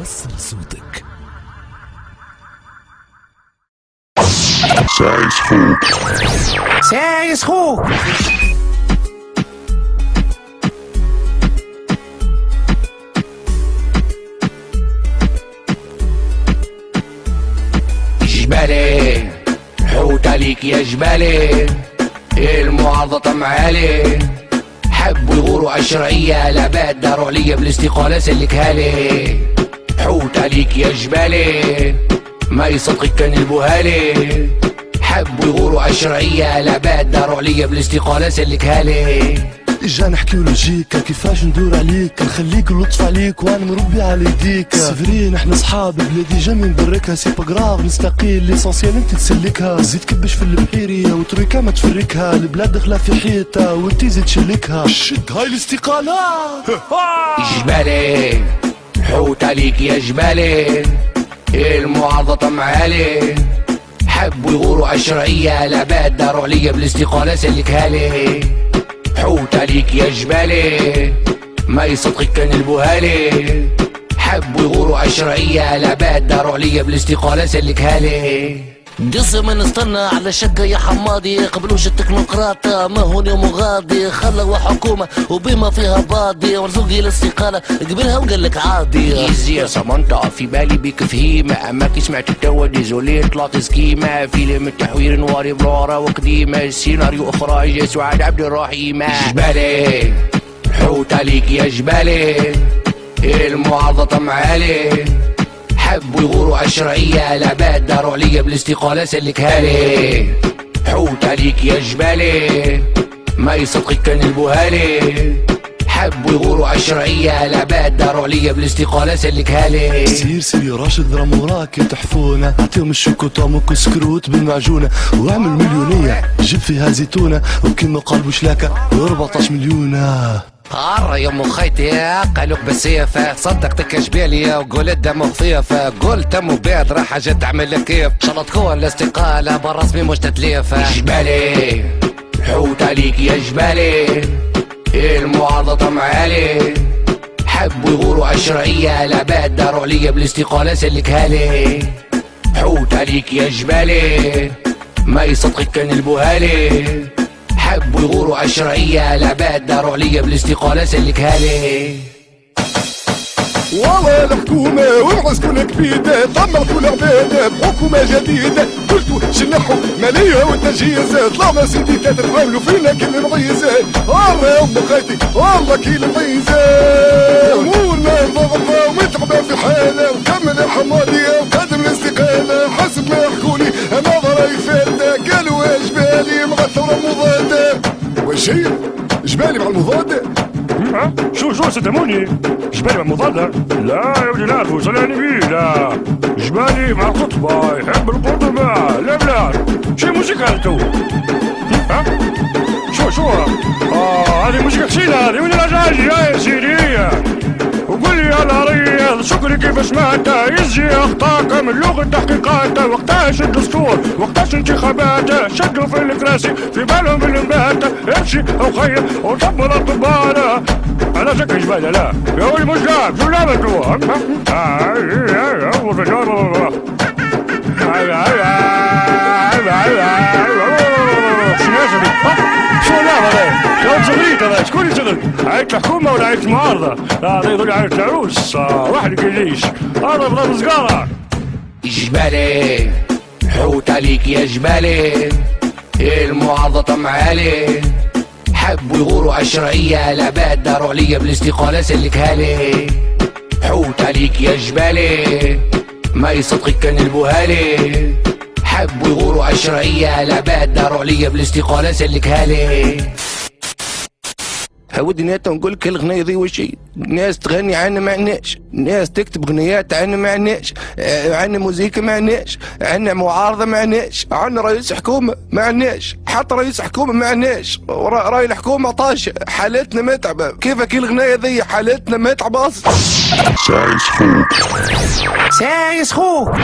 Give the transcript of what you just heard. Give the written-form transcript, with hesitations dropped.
وصل صوتك. سايس خوك. سايس خوك. جبالي حوت عليك يا جبالي، المعارضة طمعالي، حبوا يغوروا عالشرعية، العباد داروا عليا بالاستقالة سلكها لي. حوت عليك يا جبالي ما يصدقك كان البوهالي، حبوا يغوروا عالشرعية، العباد داروا عليا بالاستقالة سلكها لي. اجا نحكيولو جيكا كيفاش ندور عليك، نخليك نلطف عليك وانا مربي على يديك. سفرين احنا صحاب بلادي جامي نبركها، سي باغراف نستقيل ليسونسيال انت تسلكها. زيد كبش في البحيرية وترويكا ما تفركها، البلاد داخلة في حيطة وانت زيد تشلكها. شد هاي الاستقالة. جبالي حوت عليك يا جبالي، المعارضة طمعالي، حبوا يغوروا عالشرعية، العباد داروا عليا بالاستقالة سلكها لي. حوت عليك يا جبالي ما يصدقك كان البوهالي، حبوا يغوروا عالشرعية، العباد داروا عليا بالاستقالة سلكها لي. قسم نستنى على شقة يا حمادي، قبلوش التكنوقراطة ما هوني ومغادي، خلوا حكومة وبما فيها باضي، ورزقي الاستقالة قبلها وقال لك عادي. يزي يا سمنطة في بالي بيك فهيمة، اما كي سمعت التوا ديزولي طلعت سكيمة، فيلم التحوير نواري بلورا وقديمة، سيناريو اخراج سعاد عبد الرحيم. جبالي حوت عليك يا جبالي، المعارضة طمعالي، حبوا يغوروا عالشرعية، العباد داروا عليا بالاستقالة سلكها لي. حوت عليك يا جبالي ما يصدقك كان البوهالي، حبوا يغوروا عالشرعية، العباد داروا عليا بالاستقالة سلكها لي. سير يا راشد ضرب وراك يتحفونه، اعطيهم الشوكوطة وسكروت بالمعجونة، واعمل مليونية جيب فيها زيتونة، وكيما قال بوشلاكة و14 مليونة. عرا يا ام خيتي قالوك بالسيفة، صدقتك يا جبالية وقلت دمه خفيفة، قلت ام بيض راح حاجة تعمل كيف، ان شاء الله تكون الاستقالة بالرسمي مش تتليفة. جبالي حوت عليك يا جبالي، المعارضة طمعالي، حبوا يغوروا عالشرعية، العباد داروا عليا بالاستقالة سلكها لي. حوت عليك يا جبالي ما يصدقك كان البوهالي، حبوا يغوروا عالشرعية، العباد داروا عليا بالاستقالة سلكها لي. والله الحكومة والعسكر كبيدة طمرتوا العباد بحكومة جديدة، قلتوا شنحوا مالية والتجهيزات، طلعنا سيدي تتحاولوا فينا كل العيزات. يا ام خيتي والله كيل العيزات، امورنا ضغطة ومتعبة في حالة، وكمل الحمادية وقدم الاستقالة، حسب ما يحكولي انا ضراي فاتة، قالوا يا جبالي مع الثورة مضادة. واش هي جبالي مع المضادة؟ شو ستموني جبالي مع المضادة؟ لا يا ولدي نافو صلاني بيه، لا جبالي مع القطبة يحب القطبة، لا بلاد شي موسيقى انتو. ها شو هذه موسيقى حسينة هذه من الأجاجي يا سيدي. وقول لي يا العريض شكري كيف سمعت، يزي اخطاك من لغة تحقيقات، وقتاش الدستور وقتاش انتخابات، شكلوا في الكراسي في بالهم بالنبات، امشي او خير وطبل الطبالة. انا شكل جبالة لا يا ولي مش لعب، شو لعبة جوا؟ شو اللعبة هذي؟ شلون صغيرت هذا؟ شكون اللي صغر؟ عيت الحكومة ولا عيت المعارضة؟ هذا يقول عيت العروس، واحد يجيش هذا بضرب صغارة. جبالي حوت عليك يا جبالي، المعارضة طمعالي، حبوا يغوروا عالشرعية، العباد داروا عليا بالاستقالة سلكها لي. حوت عليك يا جبالي ما يصدقك كان البوهالي، حبوا يغوروا عالشرعية، العباد داروا عليا بالاستقالة سلكها لي. ودي ناتا نقول لك الغنية ذي وشي، ناس تغني عنا ما عناش، ناس تكتب غنيات عنا ما عناش، عنا موسيقى ما عناش، عنا معارضة ما عناش، عنا رئيس حكومة ما عناش، حتى رئيس حكومة ما عناش، راي الحكومة طاشة، حالتنا متعبة، كيفك الغنية ذي حالتنا متعبة أصلا. سايس خوك. سايس خوك.